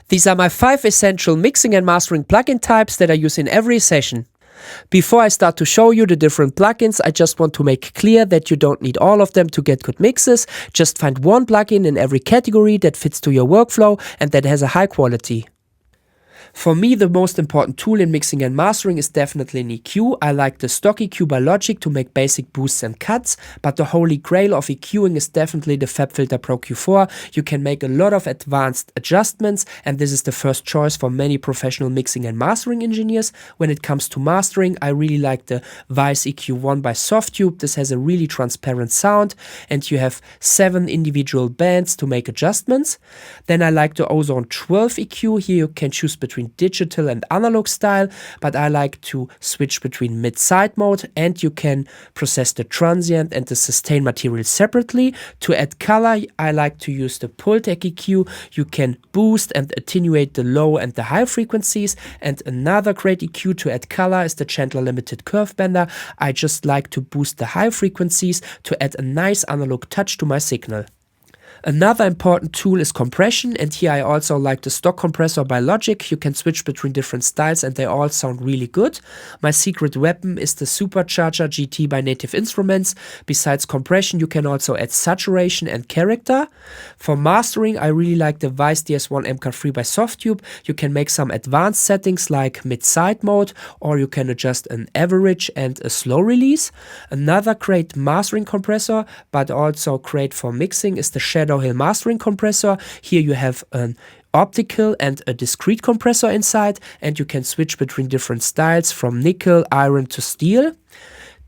These are my 5 essential mixing and mastering plugin types that I use in every session. Before I start to show you the different plugins, I just want to make clear that you don't need all of them to get good mixes. Just find one plugin in every category that fits to your workflow and that has a high quality. For me, the most important tool in mixing and mastering is definitely an EQ. I like the stock EQ by Logic to make basic boosts and cuts, but the holy grail of EQing is definitely the FabFilter Pro Q4. You can make a lot of advanced adjustments, and this is the first choice for many professional mixing and mastering engineers. When it comes to mastering, I really like the Vice EQ1 by Softube. This has a really transparent sound, and you have 7 individual bands to make adjustments. Then I like the Ozone 12 EQ. Here you can choose between digital and analog style, but I like to switch between mid-side mode, and you can process the transient and the sustain material separately. To add color, I like to use the Pultec EQ. You can boost and attenuate the low and the high frequencies, and another great EQ to add color is the Chandler Limited Curve Bender. I just like to boost the high frequencies to add a nice analog touch to my signal. Another important tool is compression, and here I also like the stock compressor by Logic. You can switch between different styles and they all sound really good. My secret weapon is the Supercharger GT by Native Instruments. Besides compression, you can also add saturation and character. For mastering, I really like the Vice DS1 MK3 by Softube. You can make some advanced settings like mid-side mode, or you can adjust an average and a slow release. Another great mastering compressor, but also great for mixing, is the Shadow Hill mastering compressor. Here you have an optical and a discrete compressor inside, and you can switch between different styles from nickel, iron to steel.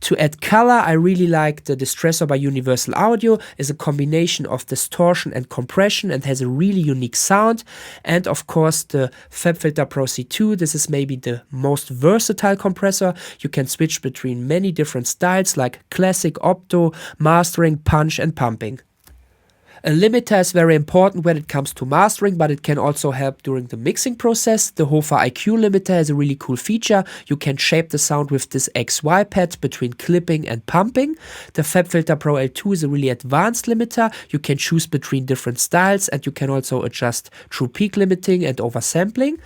To add color, I really like the Distressor by Universal Audio. It's a combination of distortion and compression and has a really unique sound. And of course the FabFilter Pro C2. This is maybe the most versatile compressor. You can switch between many different styles like classic, opto, mastering, punch and pumping. A limiter is very important when it comes to mastering, but it can also help during the mixing process. The Hofer IQ limiter has a really cool feature. You can shape the sound with this XY pad between clipping and pumping. The FabFilter Pro L2 is a really advanced limiter. You can choose between different styles, and you can also adjust true peak limiting and oversampling.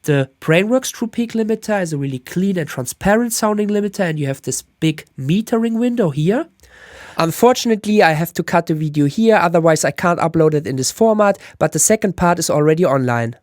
The Brainworks True Peak limiter is a really clean and transparent sounding limiter, and you have this big metering window here. Unfortunately, I have to cut the video here, otherwise I can't upload it in this format, but the second part is already online.